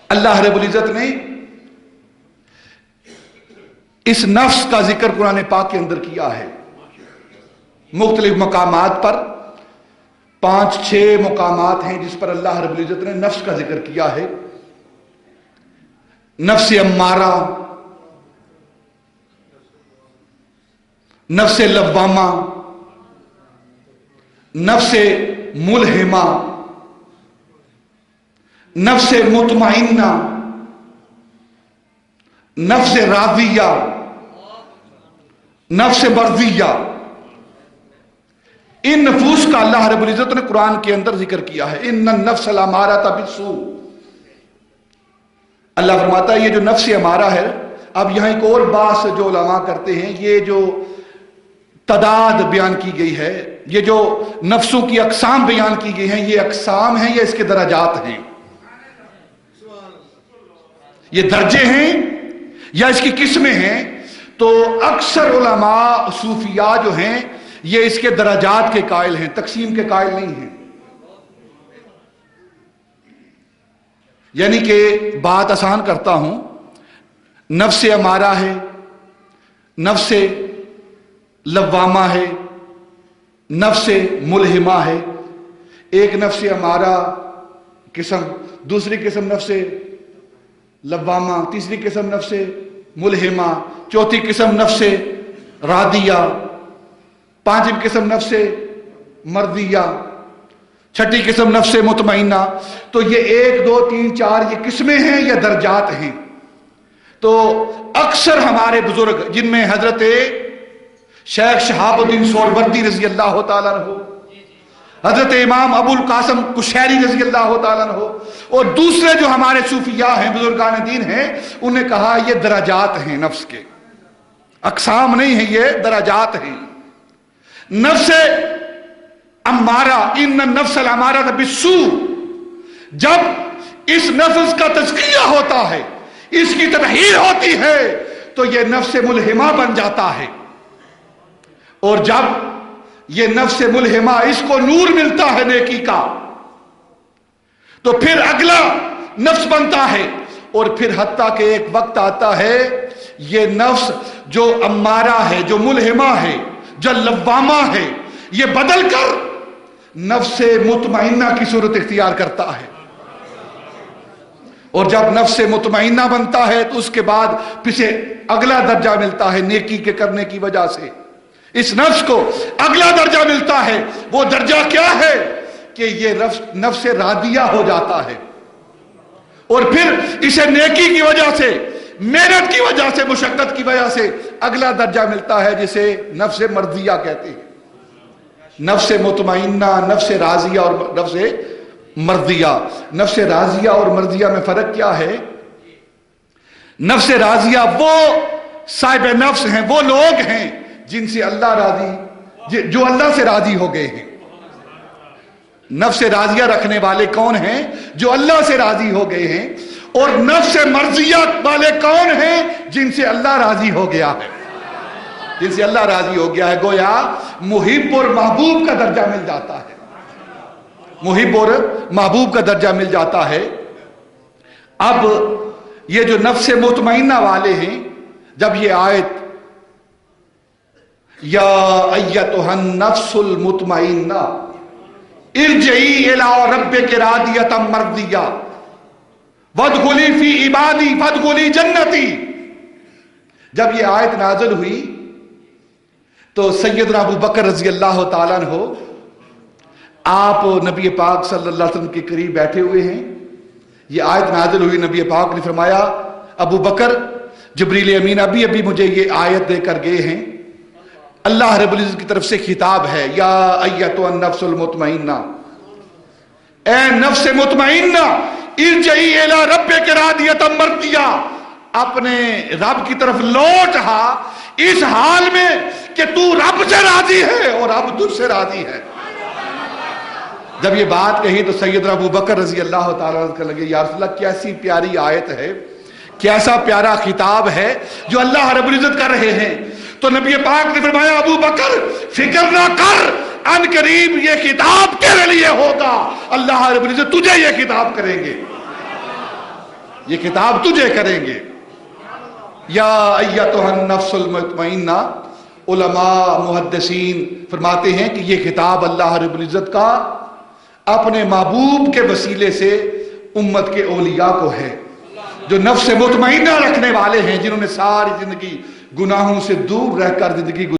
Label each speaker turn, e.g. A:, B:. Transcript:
A: اللہ رب العزت نے اس نفس کا ذکر قرآن پاک کے اندر کیا ہے مختلف مقامات پر. 5-6 مقامات ہیں جس پر اللہ رب العزت نے نفس کا ذکر کیا ہے. نفس امارہ، نفس لوامہ، نفس ملہمہ، نفس مطمئنہ، نفس راضیہ، نفس مرضیہ. ان نفوس کا اللہ رب العزت نے قرآن کے اندر ذکر کیا ہے. ان النفس لامارۃ بالسوء. اللہ فرماتا ہے یہ جو نفس امارہ ہے. اب یہاں ایک اور بات جو علماء کرتے ہیں، یہ جو تعداد بیان کی گئی ہے، یہ جو نفسوں کی اقسام بیان کی گئی ہیں، یہ اقسام ہیں یا اس کے درجات ہیں؟ یہ درجے ہیں یا اس کی قسمیں ہیں؟ تو اکثر علماء صوفیاء جو ہیں یہ اس کے درجات کے قائل ہیں، تقسیم کے قائل نہیں ہیں. یعنی کہ بات آسان کرتا ہوں، نفس امارہ ہے، نفس لوامہ ہے، نفس ملہمہ ہے. ایک نفس امارہ قسم، دوسری قسم نفس لوامہ، تیسری قسم نفس ملہمہ، چوتھی قسم نفس راضیہ، پانچویں قسم نفس مرضیہ، چھٹی قسم نفس مطمئنہ. تو یہ 1 2 3 4 یہ قسمیں ہیں یا درجات ہیں. تو اکثر ہمارے بزرگ جن میں حضرت شیخ شہاب الدین سہروردی رضی اللہ تعالیٰ عنہ، حضرت امام ابو القاسم قشیری رضی اللہ تعالیٰ عنہ، اور دوسرے جو ہمارے صوفیاء ہیں، بزرگان دین ہیں، انہیں کہا یہ درجات ہیں نفس کے، اقسام نہیں ہیں، یہ درجات ہیں. نفس امارہ، ان النفس الامارۃ بالسوء، جب اس نفس کا تزکیہ ہوتا ہے، اس کی تطہیر ہوتی ہے، تو یہ نفس ملہمہ بن جاتا ہے. اور جب یہ نفس ملہمہ اس کو نور ملتا ہے نیکی کا، تو پھر اگلا نفس بنتا ہے. اور پھر حتیٰ کہ ایک وقت آتا ہے یہ نفس جو امارہ ہے، جو ملہمہ ہے، جو لوامہ ہے، یہ بدل کر نفس مطمئنہ کی صورت اختیار کرتا ہے. اور جب نفس مطمئنہ بنتا ہے تو اس کے بعد پیچھے اگلا درجہ ملتا ہے نیکی کے کرنے کی وجہ سے. اس نفس کو اگلا درجہ ملتا ہے. وہ درجہ کیا ہے کہ یہ نفس راضیہ ہو جاتا ہے. اور پھر اسے نیکی کی وجہ سے، محنت کی وجہ سے، مشقت کی وجہ سے اگلا درجہ ملتا ہے جسے نفس مرضیہ کہتے ہیں. نفس مطمئنہ، نفس راضیہ اور نفس مرضیہ. نفس راضیہ اور مرضیہ میں فرق کیا ہے؟ نفس راضیہ وہ صاحب نفس ہیں، وہ لوگ ہیں جن سے اللہ راضی، جو اللہ سے راضی ہو گئے ہیں. نفس راضیہ رکھنے والے کون ہیں؟ جو اللہ سے راضی ہو گئے ہیں. اور نفس مرضیہ والے کون ہیں؟ جن سے اللہ راضی ہو گیا ہے. جن سے اللہ راضی ہو گیا ہے، گویا محب اور محبوب کا درجہ مل جاتا ہے. محب اور محبوب کا درجہ مل جاتا ہے. اب یہ جو نفس مطمئنہ والے ہیں، جب یہ آیت یا ایتھا النفس المطمئنہ ارجعی الی ربک راضیۃ مرضیہ وادخلی فی عبادی فادخلی جنتی، جب یہ آیت نازل ہوئی تو سیدنا ابو بکر رضی اللہ تعالیٰ عنہ آپ نبی پاک صلی اللہ علیہ وسلم کے قریب بیٹھے ہوئے ہیں. یہ آیت نازل ہوئی، نبی پاک نے فرمایا ابو بکر، جبریل امین ابھی مجھے یہ آیت دے کر گئے ہیں، اللہ رب العزت کی طرف سے خطاب ہے، یا ایتھا النفس المطمئنہ، اے نفس مطمئنہ، ارجعی الی ربک راضیۃ مرضیہ، اپنے رب کی طرف لوٹ آ اس حال میں کہ تو رب سے راضی ہے اور رب تجھ سے راضی ہے. جب یہ بات کہی تو سیدنا ابو بکر رضی اللہ تعالیٰ عنہ کہنے لگے یا رسول اللہ کیسی پیاری آیت ہے، کیسا پیارا خطاب ہے جو اللہ رب العزت کر رہے ہیں. تو نبی پاک نے فرمایا ابو بکر فکر نہ کر، ان قریب یہ خطاب تیرے لیے ہوگا، اللہ رب العزت تجھے یہ خطاب کریں گے. یہ کتاب تجھے کریں گے. یا ایتھا النفس المطمئنہ، علماء محدثین فرماتے ہیں کہ یہ کتاب اللہ رب العزت کا اپنے محبوب کے وسیلے سے امت کے اولیاء کو ہے، جو نفس مطمئنہ رکھنے والے ہیں، جنہوں نے ساری زندگی گناہوں سے دور رہ کر زندگی